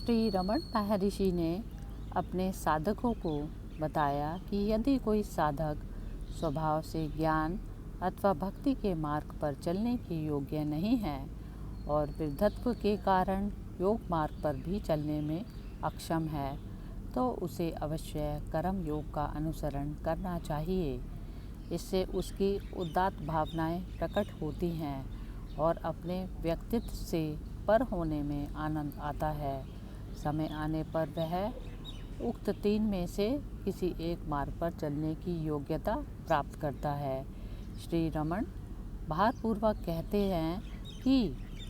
श्री रमन महर्षि ने अपने साधकों को बताया कि यदि कोई साधक स्वभाव से ज्ञान अथवा भक्ति के मार्ग पर चलने के योग्य नहीं है और वृद्धत्व के कारण योग मार्ग पर भी चलने में अक्षम है, तो उसे अवश्य कर्म योग का अनुसरण करना चाहिए। इससे उसकी उदात्त भावनाएं प्रकट होती हैं और अपने व्यक्तित्व से पर होने में आनंद आता है। समय आने पर वह उक्त तीन में से किसी एक मार्ग पर चलने की योग्यता प्राप्त करता है। श्री रमन भारपूर्वक कहते हैं कि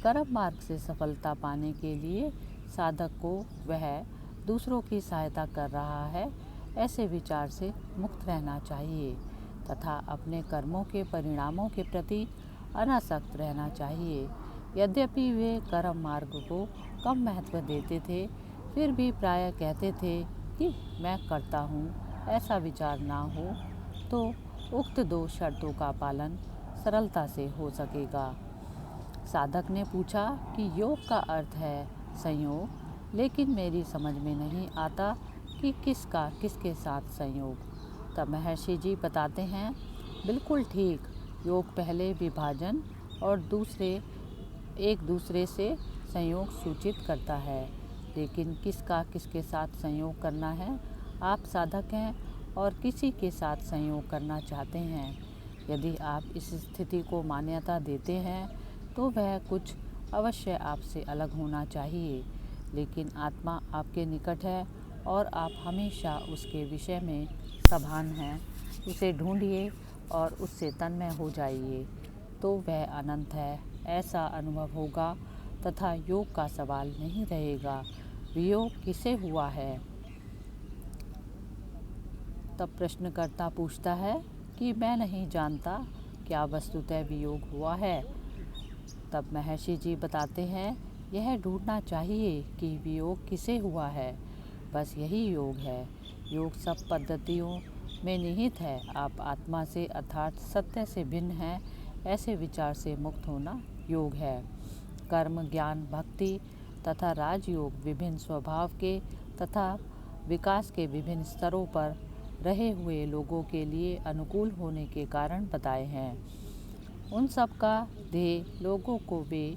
कर्म मार्ग से सफलता पाने के लिए साधक को वह दूसरों की सहायता कर रहा है ऐसे विचार से मुक्त रहना चाहिए तथा अपने कर्मों के परिणामों के प्रति अनासक्त रहना चाहिए। यद्यपि वे कर्म मार्ग को कम महत्व देते थे, फिर भी प्रायः कहते थे कि मैं करता हूँ। ऐसा विचार ना हो तो उक्त दो शर्तों का पालन सरलता से हो सकेगा। साधक ने पूछा कि योग का अर्थ है संयोग, लेकिन मेरी समझ में नहीं आता कि किसका किसके साथ संयोग। तब महर्षि जी बताते हैं, बिल्कुल ठीक, योग पहले विभाजन और दूसरे एक दूसरे से संयोग सूचित करता है, लेकिन किसका किसके साथ संयोग करना है। आप साधक हैं और किसी के साथ संयोग करना चाहते हैं। यदि आप इस स्थिति को मान्यता देते हैं तो वह कुछ अवश्य आपसे अलग होना चाहिए, लेकिन आत्मा आपके निकट है और आप हमेशा उसके विषय में सभान हैं। उसे ढूंढिए और उससे तन्मय हो जाइए, तो वह अनंत है ऐसा अनुभव होगा तथा योग का सवाल नहीं रहेगा। वियोग किसे हुआ है? तब प्रश्नकर्ता पूछता है कि मैं नहीं जानता, क्या वस्तुतः वियोग हुआ है? तब महर्षि जी बताते हैं, यह ढूंढना चाहिए कि वियोग किसे हुआ है। बस यही योग है। योग सब पद्धतियों में निहित है। आप आत्मा से अर्थात सत्य से भिन्न हैं ऐसे विचार से मुक्त होना योग है। कर्म, ज्ञान, भक्ति तथा राजयोग विभिन्न स्वभाव के तथा विकास के विभिन्न स्तरों पर रहे हुए लोगों के लिए अनुकूल होने के कारण बताए हैं। उन सब का ध्येय लोगों को वे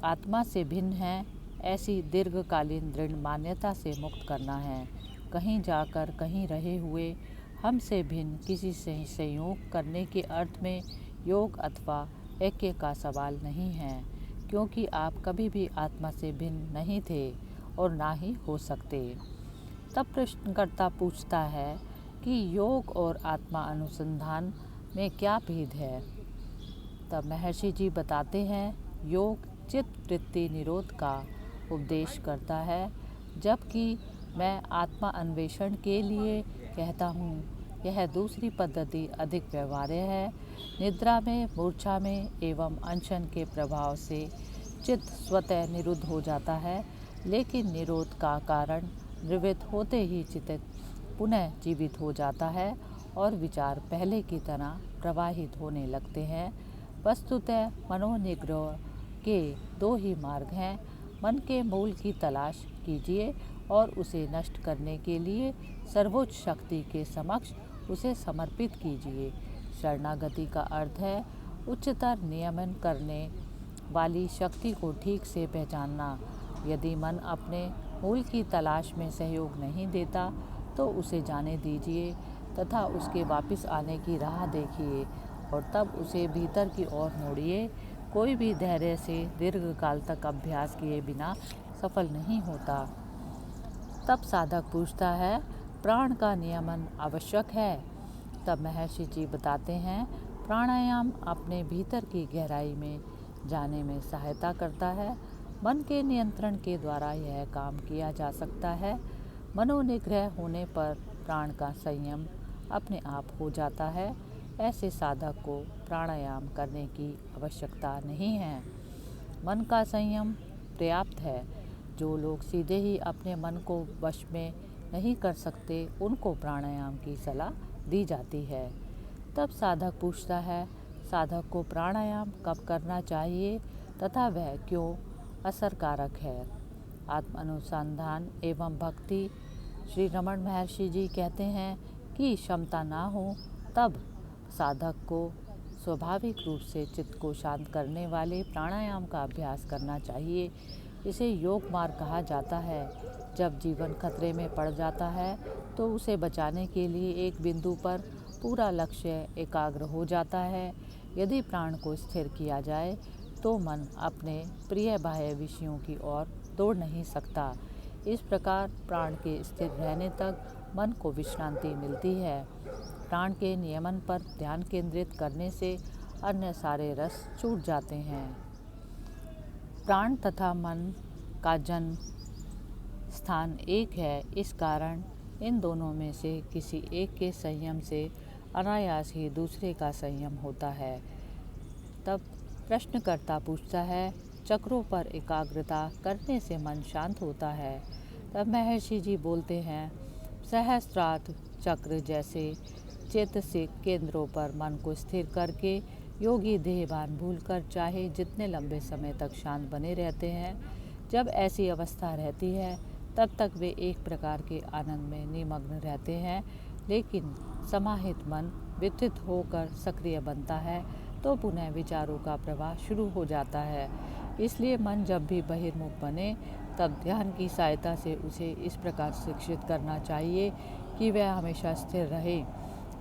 आत्मा से भिन्न हैं ऐसी दीर्घकालीन दृढ़ मान्यता से मुक्त करना है। कहीं जाकर कहीं रहे हुए हमसे भिन्न किसी से संयोग करने के अर्थ में योग अथवा ऐक्य का सवाल नहीं है, क्योंकि आप कभी भी आत्मा से भिन्न नहीं थे और ना ही हो सकते। तब प्रश्नकर्ता पूछता है कि योग और आत्मा अनुसंधान में क्या भेद है। तब महर्षि जी बताते हैं, योग चित्त वृत्ति निरोध का उपदेश करता है, जबकि मैं आत्मा अन्वेषण के लिए कहता हूँ। यह दूसरी पद्धति अधिक व्यवहार्य है। निद्रा में, मूर्छा में एवं अनशन के प्रभाव से चित्त स्वतः निरुद्ध हो जाता है, लेकिन निरोध का कारण निवृत्त होते ही चित्त पुनः जीवित हो जाता है और विचार पहले की तरह प्रवाहित होने लगते हैं। वस्तुतः मनोनिग्रह के दो ही मार्ग हैं। मन के मूल की तलाश कीजिए और उसे नष्ट करने के लिए सर्वोच्च शक्ति के समक्ष उसे समर्पित कीजिए। शरणागति का अर्थ है उच्चतर नियमन करने वाली शक्ति को ठीक से पहचानना। यदि मन अपने मूल की तलाश में सहयोग नहीं देता तो उसे जाने दीजिए तथा उसके वापस आने की राह देखिए और तब उसे भीतर की ओर मोड़िए। कोई भी धैर्य से दीर्घकाल तक अभ्यास किए बिना सफल नहीं होता। तब साधक पूछता है, प्राण का नियमन आवश्यक है? तब महर्षि जी बताते हैं, प्राणायाम अपने भीतर की गहराई में जाने में सहायता करता है। मन के नियंत्रण के द्वारा यह काम किया जा सकता है। मनोनिग्रह होने पर प्राण का संयम अपने आप हो जाता है। ऐसे साधक को प्राणायाम करने की आवश्यकता नहीं है। मन का संयम पर्याप्त है। जो लोग सीधे ही अपने मन को वश में नहीं कर सकते, उनको प्राणायाम की सलाह दी जाती है। तब साधक पूछता है, साधक को प्राणायाम कब करना चाहिए तथा वह क्यों असरकारक है। आत्म अनुसंधान एवं भक्ति। श्री रमण महर्षि जी कहते हैं कि क्षमता ना हो तब साधक को स्वाभाविक रूप से चित्त को शांत करने वाले प्राणायाम का अभ्यास करना चाहिए। इसे योग मार्ग कहा जाता है। जब जीवन खतरे में पड़ जाता है तो उसे बचाने के लिए एक बिंदु पर पूरा लक्ष्य एकाग्र हो जाता है। यदि प्राण को स्थिर किया जाए तो मन अपने प्रिय बाह्य विषयों की ओर दौड़ नहीं सकता। इस प्रकार प्राण के स्थिर रहने तक मन को विश्रांति मिलती है। प्राण के नियमन पर ध्यान केंद्रित करने से अन्य सारे रस छूट जाते हैं। प्राण तथा मन का जन्म स्थान एक है। इस कारण इन दोनों में से किसी एक के संयम से अनायास ही दूसरे का संयम होता है। तब प्रश्नकर्ता पूछता है, चक्रों पर एकाग्रता करने से मन शांत होता है। तब महर्षि जी बोलते हैं, सहस्त्रार्थ चक्र जैसे चेतसिक केंद्रों पर मन को स्थिर करके योगी देहभान भूलकर चाहे जितने लंबे समय तक शांत बने रहते हैं। जब ऐसी अवस्था रहती है तब तक वे एक प्रकार के आनंद में निमग्न रहते हैं, लेकिन समाहित मन विचलित होकर सक्रिय बनता है तो पुनः विचारों का प्रवाह शुरू हो जाता है। इसलिए मन जब भी बहिर्मुख बने तब ध्यान की सहायता से उसे इस प्रकार शिक्षित करना चाहिए कि वह हमेशा स्थिर रहे।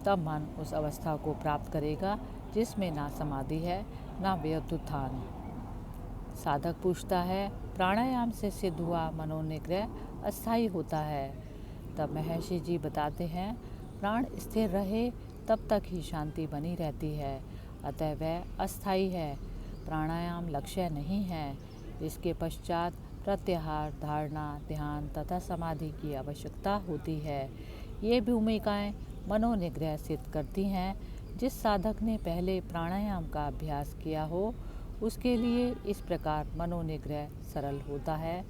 तब मन उस अवस्था को प्राप्त करेगा जिसमें ना समाधि है ना व्युत्थान। साधक पूछता है, प्राणायाम से सिद्ध हुआ मनोनिग्रह अस्थायी होता है। तब महर्षि जी बताते हैं, प्राण स्थिर रहे तब तक ही शांति बनी रहती है, अतः वह अस्थायी है। प्राणायाम लक्ष्य नहीं है। इसके पश्चात प्रत्याहार, धारणा, ध्यान तथा समाधि की आवश्यकता होती है। ये भूमिकाएं मनोनिग्रह सिद्ध करती हैं। जिस साधक ने पहले प्राणायाम का अभ्यास किया हो उसके लिए इस प्रकार मनोनिग्रह सरल होता है।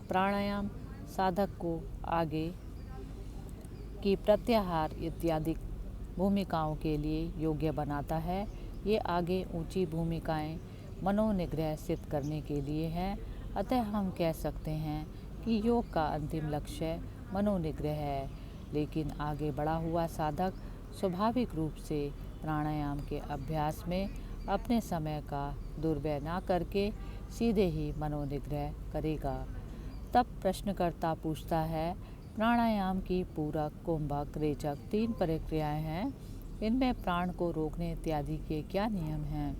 प्राणायाम साधक को आगे की प्रत्याहार इत्यादि भूमिकाओं के लिए योग्य बनाता है। ये आगे ऊंची भूमिकाएं मनोनिग्रह सिद्ध करने के लिए हैं। अतः हम कह सकते हैं कि योग का अंतिम लक्ष्य मनोनिग्रह है, लेकिन आगे बढ़ा हुआ साधक स्वाभाविक रूप से प्राणायाम के अभ्यास में अपने समय का दुर्व्यय न करके सीधे ही मनोनिग्रह करेगा। तब प्रश्नकर्ता पूछता है, प्राणायाम की पूरक, कुंभक, रेचक 3 प्रक्रियाएं हैं। इनमें प्राण को रोकने इत्यादि के क्या नियम हैं?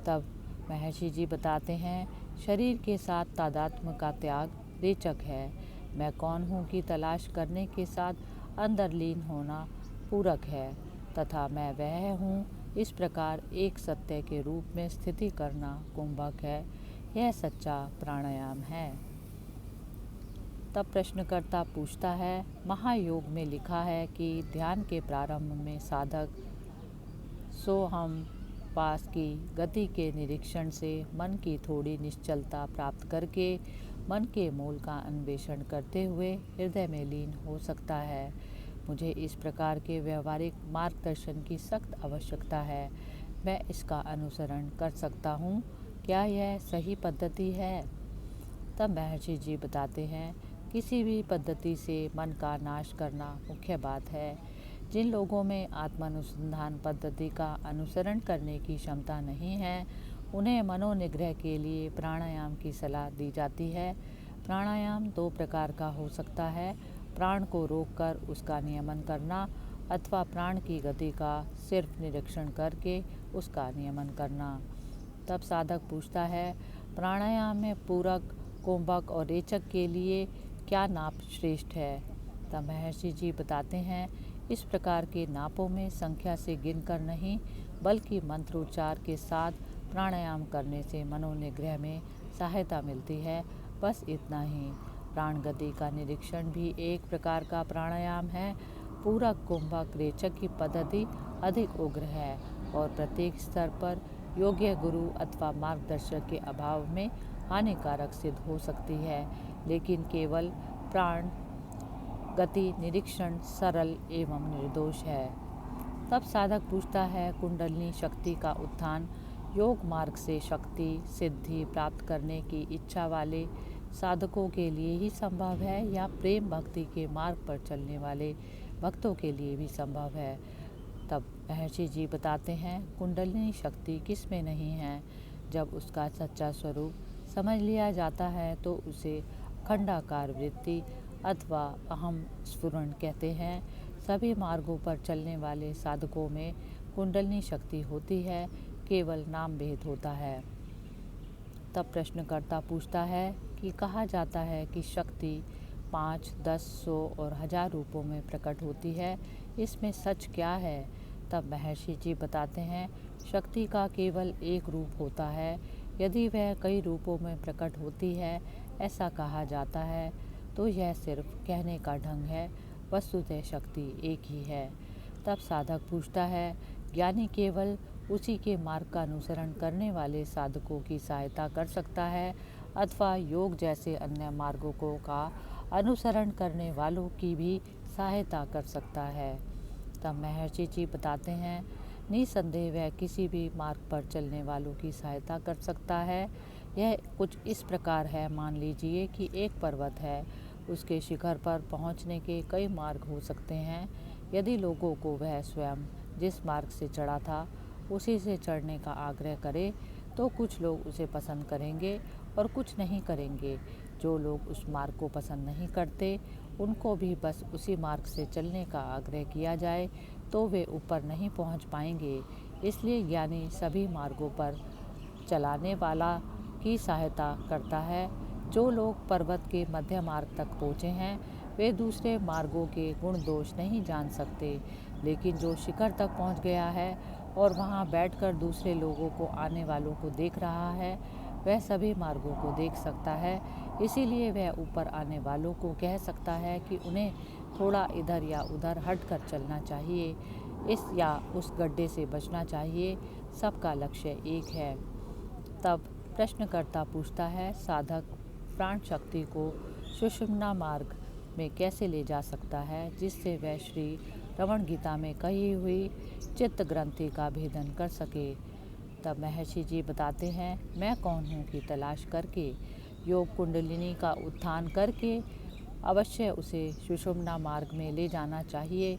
तब महर्षि जी बताते हैं, शरीर के साथ तादात्म्य का त्याग रेचक है। मैं कौन हूँ की तलाश करने के साथ अंतर्लीन होना पूरक है, तथा मैं वह हूँ इस प्रकार एक सत्य के रूप में स्थिति करना कुंभक है। यह सच्चा प्राणायाम है। तब प्रश्नकर्ता पूछता है, महायोग में लिखा है कि ध्यान के प्रारंभ में साधक सोहम पास की गति के निरीक्षण से मन की थोड़ी निश्चलता प्राप्त करके मन के मूल का अन्वेषण करते हुए हृदय में लीन हो सकता है। मुझे इस प्रकार के व्यवहारिक मार्गदर्शन की सख्त आवश्यकता है। मैं इसका अनुसरण कर सकता हूँ। क्या यह सही पद्धति है? तब महर्षि जी बताते हैं, किसी भी पद्धति से मन का नाश करना मुख्य बात है। जिन लोगों में आत्मानुसंधान पद्धति का अनुसरण करने की क्षमता नहीं है, उन्हें मनोनिग्रह के लिए प्राणायाम की सलाह दी जाती है। प्राणायाम 2 प्रकार का हो सकता है, प्राण को रोककर उसका नियमन करना अथवा प्राण की गति का सिर्फ निरीक्षण करके उसका नियमन करना। तब साधक पूछता है, प्राणायाम में पूरक, कुंभक और रेचक के लिए क्या नाप श्रेष्ठ है? तब महर्षि जी बताते हैं, इस प्रकार के नापों में संख्या से गिनकर नहीं, बल्कि मंत्रोच्चार के साथ प्राणायाम करने से मनोनिग्रह में सहायता मिलती है। बस इतना ही। प्राण गति का निरीक्षण भी एक प्रकार का प्राणायाम है। पूरक, कुंभक, रेचक की पद्धति अधिक उग्र है और प्रत्येक स्तर पर योग्य गुरु अथवा मार्गदर्शक के अभाव में हानिकारक सिद्ध हो सकती है, लेकिन केवल प्राण गति निरीक्षण सरल एवं निर्दोष है। तब साधक पूछता है, कुंडलिनी शक्ति का उत्थान योग मार्ग से शक्ति सिद्धि प्राप्त करने की इच्छा वाले साधकों के लिए ही संभव है या प्रेम भक्ति के मार्ग पर चलने वाले भक्तों के लिए भी संभव है? तब महर्षि जी बताते हैं, कुंडलिनी शक्ति किस में नहीं है। जब उसका सच्चा स्वरूप समझ लिया जाता है तो उसे अखंडाकार वृत्ति अथवा अहम स्फुरण कहते हैं। सभी मार्गों पर चलने वाले साधकों में कुंडलिनी शक्ति होती है, केवल नाम भेद होता है। तब प्रश्नकर्ता पूछता है कि कहा जाता है कि शक्ति 5, 10, 100 और 1000 रूपों में प्रकट होती है, इसमें सच क्या है? तब महर्षि जी बताते हैं, शक्ति का केवल एक रूप होता है। यदि वह कई रूपों में प्रकट होती है, ऐसा कहा जाता है, तो यह सिर्फ कहने का ढंग है। वस्तुतः शक्ति एक ही है। तब साधक पूछता है, ज्ञानी केवल उसी के मार्ग का अनुसरण करने वाले साधकों की सहायता कर सकता है अथवा योग जैसे अन्य मार्गों का अनुसरण करने वालों की भी सहायता कर सकता है? तब महर्षि जी बताते हैं, निसंदेह वह किसी भी मार्ग पर चलने वालों की सहायता कर सकता है। यह कुछ इस प्रकार है, मान लीजिए कि एक पर्वत है, उसके शिखर पर पहुंचने के कई मार्ग हो सकते हैं। यदि लोगों को वह स्वयं जिस मार्ग से चढ़ा था उसी से चढ़ने का आग्रह करे तो कुछ लोग उसे पसंद करेंगे और कुछ नहीं करेंगे। जो लोग उस मार्ग को पसंद नहीं करते उनको भी बस उसी मार्ग से चलने का आग्रह किया जाए तो वे ऊपर नहीं पहुंच पाएंगे। इसलिए ज्ञानी सभी मार्गों पर चलाने वाला की सहायता करता है। जो लोग पर्वत के मध्य मार्ग तक पहुँचे हैं वे दूसरे मार्गों के गुण दोष नहीं जान सकते, लेकिन जो शिखर तक पहुँच गया है और वहाँ बैठकर दूसरे लोगों को आने वालों को देख रहा है, वह सभी मार्गों को देख सकता है। इसीलिए वह ऊपर आने वालों को कह सकता है कि उन्हें थोड़ा इधर या उधर हटकर चलना चाहिए, इस या उस गड्ढे से बचना चाहिए। सबका लक्ष्य एक है। तब प्रश्नकर्ता पूछता है, साधक प्राण शक्ति को सुषुम्ना मार्ग में कैसे ले जा सकता है, जिससे वह श्री रमण गीता में कही हुई चित्त ग्रंथि का भेदन कर सके? तब महर्षि जी बताते हैं, मैं कौन हूँ कि तलाश करके योग कुंडलिनी का उत्थान करके अवश्य उसे सुषुम्ना मार्ग में ले जाना चाहिए।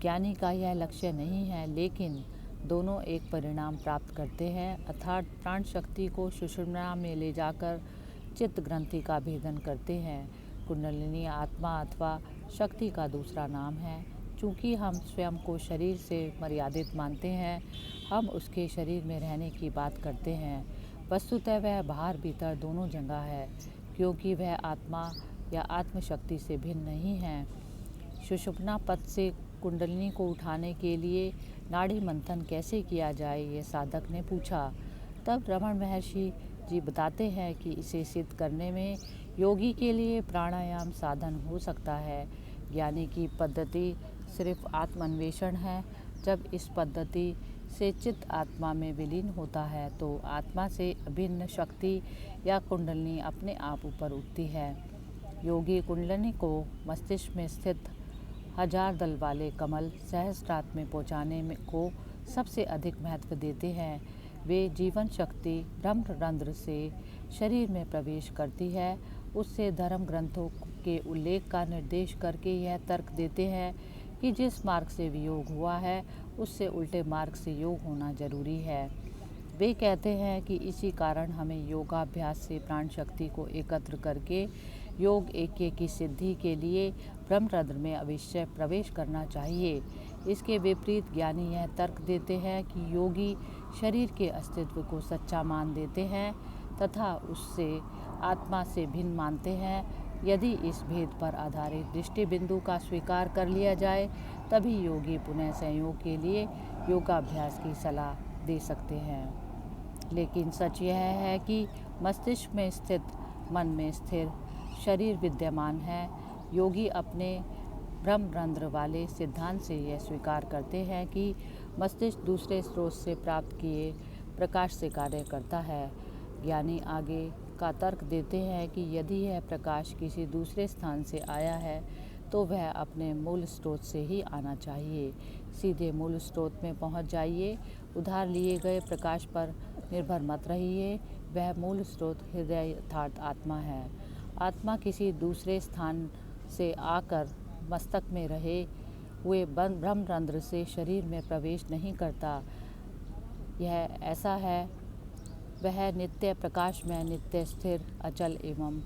ज्ञानी का यह लक्ष्य नहीं है, लेकिन दोनों एक परिणाम प्राप्त करते हैं, अर्थात प्राण शक्ति को सुषुम्ना में ले जाकर चित्त ग्रंथि का भेदन करते हैं। कुंडलिनी आत्मा अथवा शक्ति का दूसरा नाम है। चूँकि हम स्वयं को शरीर से मर्यादित मानते हैं, हम उसके शरीर में रहने की बात करते हैं। वस्तुतः वह बाहर भीतर दोनों जगह है, क्योंकि वह आत्मा या आत्मशक्ति से भिन्न नहीं है। सुषुम्ना पद से कुंडलिनी को उठाने के लिए नाड़ी मंथन कैसे किया जाए, ये साधक ने पूछा। तब रमण महर्षि जी बताते हैं कि इसे सिद्ध करने में योगी के लिए प्राणायाम साधन हो सकता है। ज्ञानी की पद्धति सिर्फ आत्मान्वेषण है। जब इस पद्धति से चित्त आत्मा में विलीन होता है तो आत्मा से अभिन्न शक्ति या कुंडलिनी अपने आप ऊपर उठती है। योगी कुंडलिनी को मस्तिष्क में स्थित 1000 दल वाले कमल सहस्त्रार्थ में पहुँचाने में को सबसे अधिक महत्व देते हैं। वे जीवन शक्ति ब्रह्मरंध्र से शरीर में प्रवेश करती है। उससे धर्म ग्रंथों के उल्लेख का निर्देश करके यह तर्क देते हैं कि जिस मार्ग से वियोग हुआ है उससे उल्टे मार्ग से योग होना जरूरी है। वे कहते हैं कि इसी कारण हमें योगाभ्यास से प्राण शक्ति को एकत्र करके योग ऐक्य की सिद्धि के लिए ब्रह्मरंध्र में अवश्य प्रवेश करना चाहिए। इसके विपरीत ज्ञानी यह तर्क देते हैं कि योगी शरीर के अस्तित्व को सच्चा मान देते हैं तथा उससे आत्मा से भिन्न मानते हैं। यदि इस भेद पर आधारित दृष्टि बिंदु का स्वीकार कर लिया जाए तभी योगी पुनः संयोग के लिए योगाभ्यास की सलाह दे सकते हैं। लेकिन सच यह है कि मस्तिष्क में स्थित मन में स्थिर शरीर विद्यमान है। योगी अपने ब्रह्मरंध्र वाले सिद्धांत से यह स्वीकार करते हैं कि मस्तिष्क दूसरे स्रोत से प्राप्त किए प्रकाश से कार्य करता है। ज्ञानी आगे का तर्क देते हैं कि यदि यह प्रकाश किसी दूसरे स्थान से आया है तो वह अपने मूल स्रोत से ही आना चाहिए। सीधे मूल स्रोत में पहुंच जाइए, उधार लिए गए प्रकाश पर निर्भर मत रहिए। वह मूल स्रोत हृदय अर्थात आत्मा है। आत्मा किसी दूसरे स्थान से आकर मस्तक में रहे हुए ब्रह्मरंध्र से शरीर में प्रवेश नहीं करता। यह ऐसा है, वह नित्य प्रकाश में नित्य स्थिर, अचल एवं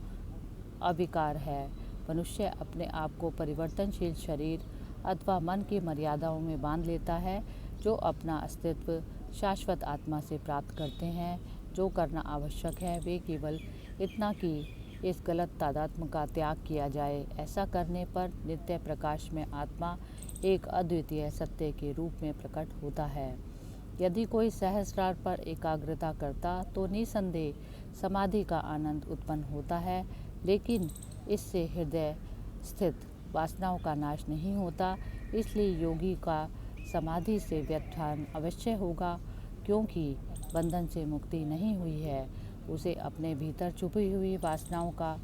अविकार है। मनुष्य अपने आप को परिवर्तनशील शरीर अथवा मन की मर्यादाओं में बांध लेता है, जो अपना अस्तित्व शाश्वत आत्मा से प्राप्त करते हैं। जो करना आवश्यक है वे केवल इतना कि इस गलत तादात्म्य का त्याग किया जाए। ऐसा करने पर नित्य प्रकाश में आत्मा एक अद्वितीय सत्य के रूप में प्रकट होता है। यदि कोई सहस्रार पर एकाग्रता करता तो निसंदेह समाधि का आनंद उत्पन्न होता है, लेकिन इससे हृदय स्थित वासनाओं का नाश नहीं होता। इसलिए योगी का समाधि से व्युत्थान अवश्य होगा, क्योंकि बंधन से मुक्ति नहीं हुई है। उसे अपने भीतर छुपी हुई वासनाओं का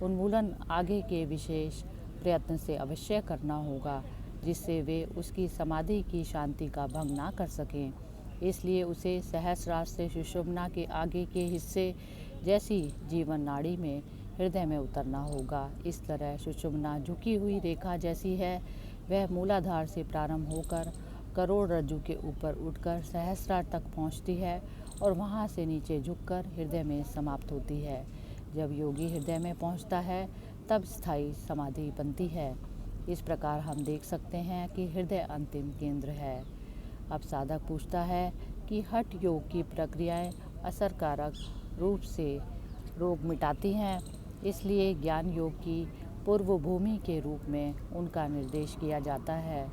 उन्मूलन आगे के विशेष प्रयत्न से अवश्य करना होगा, जिससे वे उसकी समाधि की शांति का भंग ना कर सकें। इसलिए उसे सहस्रार से सुषुम्ना के आगे के हिस्से जैसी जीवन नाड़ी में हृदय में उतरना होगा। इस तरह सुषुम्ना झुकी हुई रेखा जैसी है। वह मूलाधार से प्रारंभ होकर करोड़रज्जु के ऊपर उठकर सहस्रार तक पहुंचती है और वहां से नीचे झुककर हृदय में समाप्त होती है। जब योगी हृदय में पहुंचता है तब स्थायी समाधि बनती है। इस प्रकार हम देख सकते हैं कि हृदय अंतिम केंद्र है। अब साधक पूछता है कि हठ योग की प्रक्रियाएं असरकारक रूप से रोग मिटाती हैं, इसलिए ज्ञान योग की पूर्व भूमि के रूप में उनका निर्देश किया जाता है।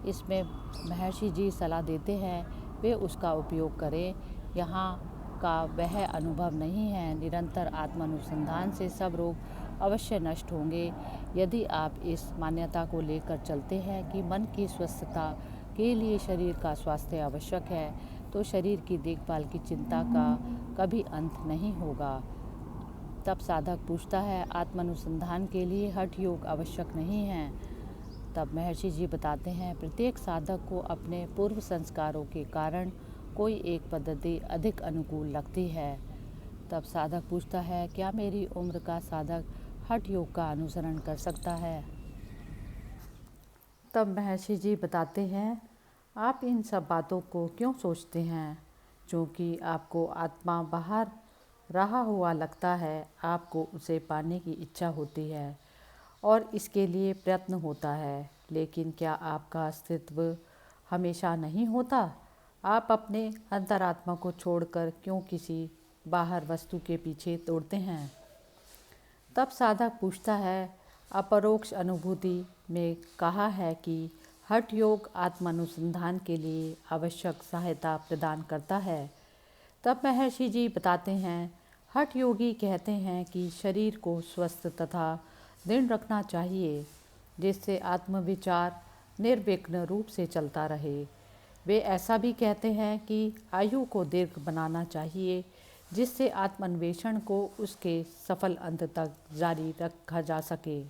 इसमें महर्षि जी सलाह देते हैं वे उसका उपयोग करें। यहाँ का वह अनुभव नहीं है। निरंतर आत्मानुसंधान से सब रोग अवश्य नष्ट होंगे। यदि आप इस मान्यता को लेकर चलते हैं कि मन की स्वस्थता के लिए शरीर का स्वास्थ्य आवश्यक है, तो शरीर की देखभाल की चिंता का कभी अंत नहीं होगा। तब साधक पूछता है, आत्मानुसंधान के लिए हठ योग आवश्यक नहीं है? तब महर्षि जी बताते हैं, प्रत्येक साधक को अपने पूर्व संस्कारों के कारण कोई एक पद्धति अधिक अनुकूल लगती है। तब साधक पूछता है, क्या मेरी उम्र का साधक हठ योग का अनुसरण कर सकता है? तब महर्षि जी बताते हैं, आप इन सब बातों को क्यों सोचते हैं? क्योंकि आपको आत्मा बाहर रहा हुआ लगता है, आपको उसे पाने की इच्छा होती है और इसके लिए प्रयत्न होता है। लेकिन क्या आपका अस्तित्व हमेशा नहीं होता? आप अपने अंतरात्मा को छोड़कर क्यों किसी बाहर वस्तु के पीछे दौड़ते हैं? तब साधक पूछता है, अपरोक्ष अनुभूति में कहा है कि हठ योग आत्मानुसंधान के लिए आवश्यक सहायता प्रदान करता है। तब महर्षि जी बताते हैं, हठ योगी कहते हैं कि शरीर को स्वस्थ तथा दृढ़ रखना चाहिए, जिससे आत्मविचार निर्विघ्न रूप से चलता रहे। वे ऐसा भी कहते हैं कि आयु को दीर्घ बनाना चाहिए, जिससे आत्मान्वेषण को उसके सफल अंत तक जारी रखा जा सके।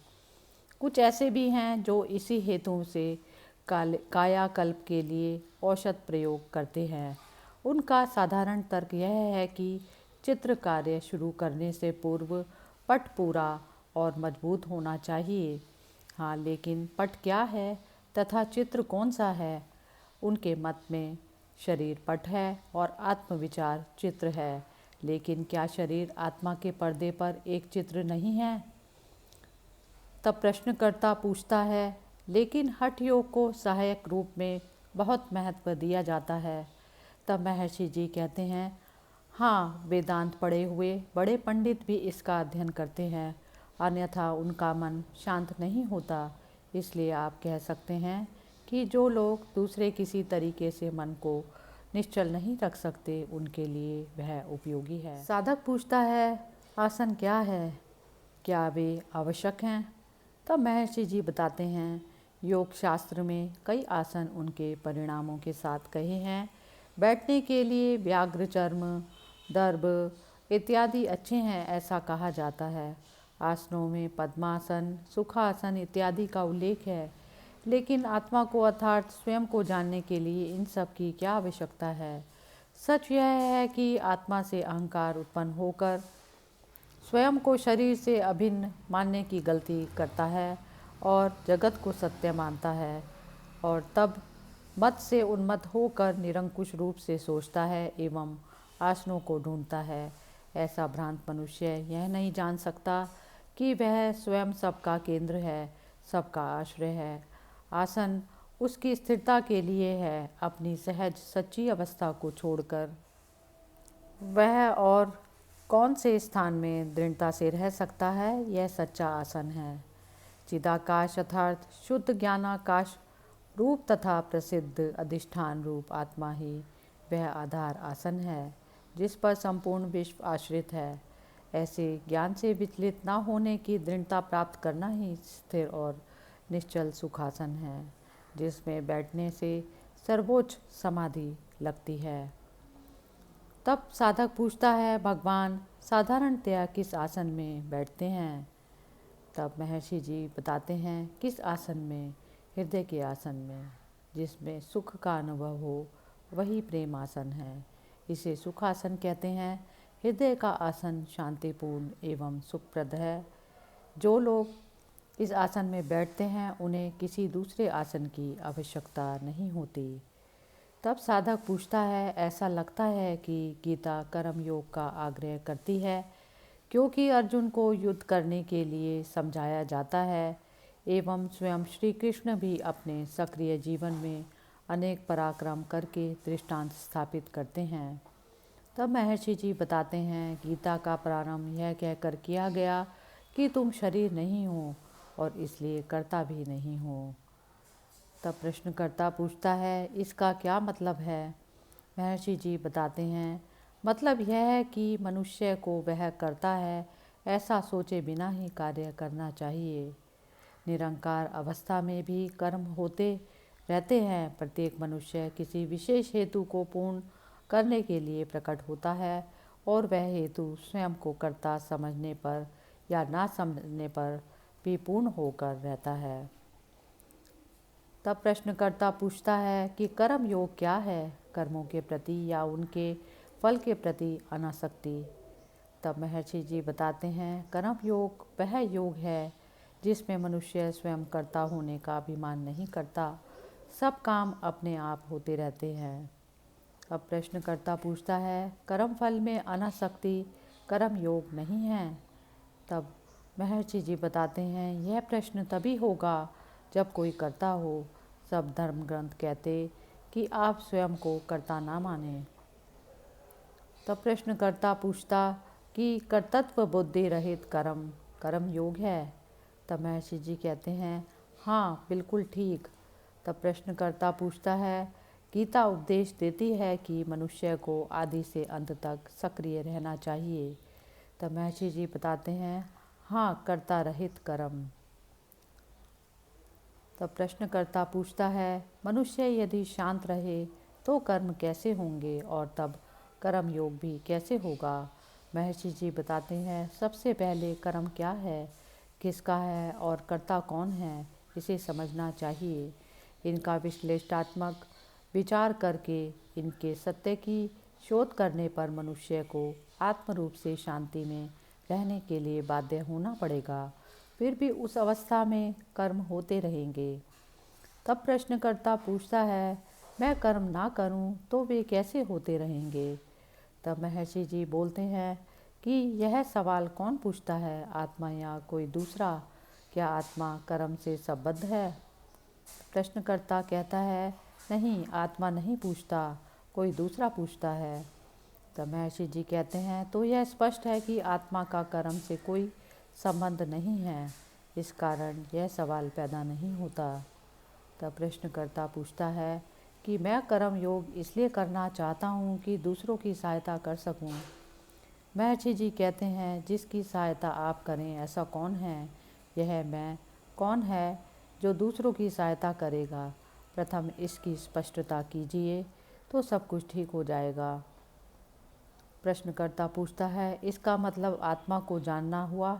कुछ ऐसे भी हैं जो इसी हेतु से कायाकल्प के लिए औषध प्रयोग करते हैं। उनका साधारण तर्क यह है कि चित्र कार्य शुरू करने से पूर्व पट पूरा और मजबूत होना चाहिए। हाँ, लेकिन पट क्या है तथा चित्र कौन सा है? उनके मत में शरीर पट है और आत्मविचार चित्र है। लेकिन क्या शरीर आत्मा के पर्दे पर एक चित्र नहीं है? तब प्रश्नकर्ता पूछता है, लेकिन हठ योग को सहायक रूप में बहुत महत्व दिया जाता है। तब महर्षि जी कहते हैं, हाँ, वेदांत पढ़े हुए बड़े पंडित भी इसका अध्ययन करते हैं, अन्यथा उनका मन शांत नहीं होता। इसलिए आप कह सकते हैं कि जो लोग दूसरे किसी तरीके से मन को निश्चल नहीं रख सकते, उनके लिए वह उपयोगी है। साधक पूछता है, आसन क्या है? क्या वे आवश्यक हैं? तब महर्षि जी बताते हैं, योग शास्त्र में कई आसन उनके परिणामों के साथ कहे हैं। बैठने के लिए व्याघ्र चर्म, दर्भ इत्यादि अच्छे हैं, ऐसा कहा जाता है। आसनों में पद्मासन, सुखासन इत्यादि का उल्लेख है। लेकिन आत्मा को अर्थात स्वयं को जानने के लिए इन सब की क्या आवश्यकता है? सच यह है कि आत्मा से अहंकार उत्पन्न होकर स्वयं को शरीर से अभिन्न मानने की गलती करता है और जगत को सत्य मानता है, और तब मत से उन्मत्त होकर निरंकुश रूप से सोचता है एवं आसनों को ढूंढता है। ऐसा भ्रांत मनुष्य यह नहीं जान सकता कि वह स्वयं सबका केंद्र है, सबका आश्रय है। आसन उसकी स्थिरता के लिए है। अपनी सहज सच्ची अवस्था को छोड़कर वह और कौन से स्थान में दृढ़ता से रह सकता है? यह सच्चा आसन है। चिदाकाश अर्थात शुद्ध ज्ञानाकाश रूप तथा प्रसिद्ध अधिष्ठान रूप आत्मा ही वह आधार आसन है जिस पर संपूर्ण विश्व आश्रित है। ऐसे ज्ञान से विचलित न होने की दृढ़ता प्राप्त करना ही स्थिर और निश्चल सुखासन है, जिसमें बैठने से सर्वोच्च समाधि लगती है। तब साधक पूछता है, भगवान साधारणतया किस आसन में बैठते हैं? तब महर्षि जी बताते हैं, किस आसन में? हृदय के आसन में, जिसमें सुख का अनुभव हो, वही प्रेम आसन है। इसे सुखासन कहते हैं। हृदय का आसन शांतिपूर्ण एवं सुखप्रद है। जो लोग इस आसन में बैठते हैं उन्हें किसी दूसरे आसन की आवश्यकता नहीं होती। तब साधक पूछता है, ऐसा लगता है कि गीता कर्म योग का आग्रह करती है, क्योंकि अर्जुन को युद्ध करने के लिए समझाया जाता है एवं स्वयं श्री कृष्ण भी अपने सक्रिय जीवन में अनेक पराक्रम करके दृष्टांत स्थापित करते हैं। तब महर्षि जी बताते हैं, गीता का प्रारंभ यह कहकर किया गया कि तुम शरीर नहीं हो और इसलिए कर्ता भी नहीं हो। तब प्रश्नकर्ता पूछता है, इसका क्या मतलब है? महर्षि जी बताते हैं, मतलब यह है कि मनुष्य को वह करता है ऐसा सोचे बिना ही कार्य करना चाहिए। निरंकार अवस्था में भी कर्म होते रहते हैं। प्रत्येक मनुष्य किसी विशेष हेतु को पूर्ण करने के लिए प्रकट होता है और वह हेतु स्वयं को कर्ता समझने पर या ना समझने पर भी पूर्ण होकर रहता है। तब प्रश्नकर्ता पूछता है कि कर्म योग क्या है? कर्मों के प्रति या उनके फल के प्रति अनासक्ति। तब महर्षि जी बताते हैं, कर्म योग वह योग है जिसमें मनुष्य स्वयं कर्ता होने का अभिमान नहीं करता। सब काम अपने आप होते रहते हैं। अब प्रश्नकर्ता पूछता है, कर्म फल में अनासक्ति कर्म योग नहीं है? तब महर्षि जी बताते हैं, यह प्रश्न तभी होगा जब कोई कर्ता हो। सब धर्म ग्रंथ कहते कि आप स्वयं को कर्ता ना माने। तब प्रश्नकर्ता पूछता कि कर्तृत्व बुद्धि रहित कर्म कर्म योग है? तब महर्षि जी कहते हैं, हाँ बिल्कुल ठीक। तब प्रश्नकर्ता पूछता है, गीता उपदेश देती है कि मनुष्य को आदि से अंत तक सक्रिय रहना चाहिए। तब महर्षि जी बताते हैं, हाँ कर्ता रहित कर्म। तब प्रश्नकर्ता पूछता है, मनुष्य यदि शांत रहे तो कर्म कैसे होंगे और तब कर्म योग भी कैसे होगा? महर्षि जी बताते हैं, सबसे पहले कर्म क्या है, किसका है और कर्ता कौन है, इसे समझना चाहिए। इनका विश्लेषणात्मक विचार करके इनके सत्य की शोध करने पर मनुष्य को आत्मरूप से शांति में रहने के लिए बाध्य होना पड़ेगा। फिर भी उस अवस्था में कर्म होते रहेंगे। तब प्रश्नकर्ता पूछता है, मैं कर्म ना करूं तो वे कैसे होते रहेंगे? तब महर्षि जी बोलते हैं कि यह सवाल कौन पूछता है, आत्मा या कोई दूसरा? क्या आत्मा कर्म से संबद्ध है? प्रश्नकर्ता कहता है, नहीं, आत्मा नहीं पूछता, कोई दूसरा पूछता है। तब महर्षि जी कहते हैं, तो यह स्पष्ट है कि आत्मा का कर्म से कोई संबंध नहीं है, इस कारण यह सवाल पैदा नहीं होता। तब प्रश्नकर्ता पूछता है कि मैं कर्म योग इसलिए करना चाहता हूँ कि दूसरों की सहायता कर सकूँ। महर्षि जी कहते हैं, जिसकी सहायता आप करें ऐसा कौन है? यह मैं कौन है जो दूसरों की सहायता करेगा? प्रथम इसकी स्पष्टता कीजिए तो सब कुछ ठीक हो जाएगा। प्रश्नकर्ता पूछता है, इसका मतलब आत्मा को जानना हुआ?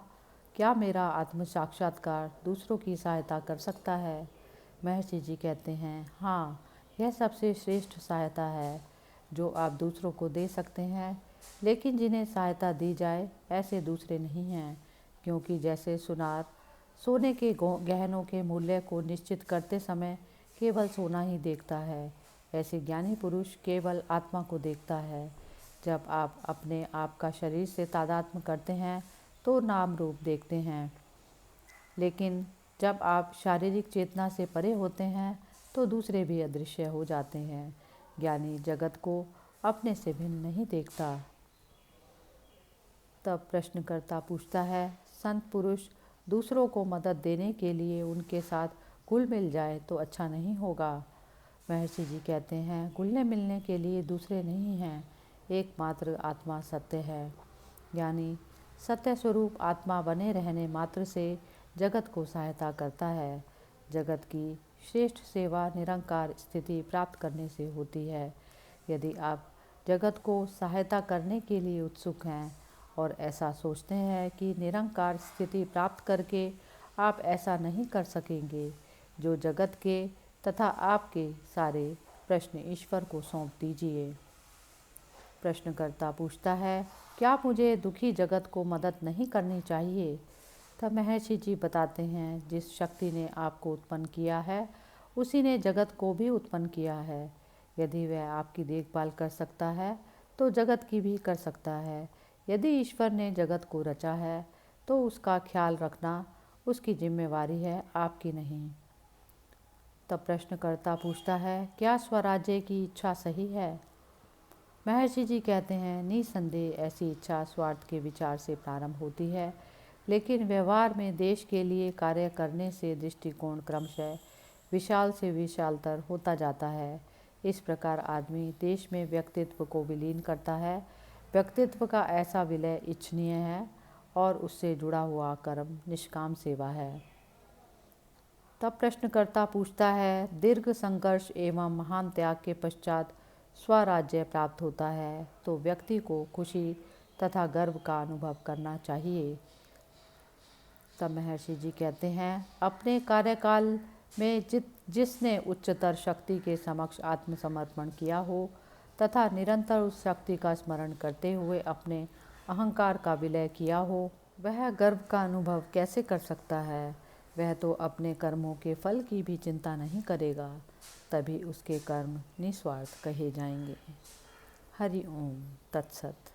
क्या मेरा आत्म साक्षात्कार दूसरों की सहायता कर सकता है? महर्षि जी कहते हैं, हाँ, यह सबसे श्रेष्ठ सहायता है। जो आप दूसरों को दे सकते हैं, लेकिन जिन्हें सहायता दी जाए ऐसे दूसरे नहीं हैं, क्योंकि जैसे सुनार सोने के गहनों के मूल्य को निश्चित करते समय केवल सोना ही देखता है, ऐसे ज्ञानी पुरुष केवल आत्मा को देखता है। जब आप अपने आप का शरीर से तादात्म्य करते हैं तो नाम रूप देखते हैं, लेकिन जब आप शारीरिक चेतना से परे होते हैं तो दूसरे भी अदृश्य हो जाते हैं। ज्ञानी जगत को अपने से भिन्न नहीं देखता। तब प्रश्नकर्ता पूछता है, संत पुरुष दूसरों को मदद देने के लिए उनके साथ घुल मिल जाए तो अच्छा नहीं होगा? महर्षि जी कहते हैं, घुलने मिलने के लिए दूसरे नहीं हैं, एकमात्र आत्मा सत्य है। यानी सत्य स्वरूप आत्मा बने रहने मात्र से जगत को सहायता करता है। जगत की श्रेष्ठ सेवा निरंकार स्थिति प्राप्त करने से होती है। यदि आप जगत को सहायता करने के लिए उत्सुक हैं और ऐसा सोचते हैं कि निरंकार स्थिति प्राप्त करके आप ऐसा नहीं कर सकेंगे, जो जगत के तथा आपके सारे प्रश्न ईश्वर को सौंप दीजिए। प्रश्नकर्ता पूछता है, क्या मुझे दुखी जगत को मदद नहीं करनी चाहिए? तब महर्षि जी बताते हैं, जिस शक्ति ने आपको उत्पन्न किया है उसी ने जगत को भी उत्पन्न किया है। यदि वह आपकी देखभाल कर सकता है तो जगत की भी कर सकता है। यदि ईश्वर ने जगत को रचा है तो उसका ख्याल रखना उसकी जिम्मेवारी है, आपकी नहीं। तब प्रश्नकर्ता पूछता है, क्या स्वराज्य की इच्छा सही है? महर्षि जी कहते हैं, निसंदेह ऐसी इच्छा स्वार्थ के विचार से प्रारंभ होती है, लेकिन व्यवहार में देश के लिए कार्य करने से दृष्टिकोण क्रमशः विशाल से विशालतर होता जाता है। इस प्रकार आदमी देश में व्यक्तित्व को विलीन करता है। व्यक्तित्व का ऐसा विलय इच्छनीय है और उससे जुड़ा हुआ कर्म निष्काम सेवा है। तब प्रश्नकर्ता पूछता है, दीर्घ संघर्ष एवं महान त्याग के पश्चात स्वराज्य प्राप्त होता है तो व्यक्ति को खुशी तथा गर्व का अनुभव करना चाहिए। तब महर्षि जी कहते हैं, अपने कार्यकाल में जिसने उच्चतर शक्ति के समक्ष आत्मसमर्पण किया हो तथा निरंतर उस शक्ति का स्मरण करते हुए अपने अहंकार का विलय किया हो, वह गर्व का अनुभव कैसे कर सकता है? वह तो अपने कर्मों के फल की भी चिंता नहीं करेगा, तभी उसके कर्म निस्वार्थ कहे जाएंगे। हरि ओम तत्सत।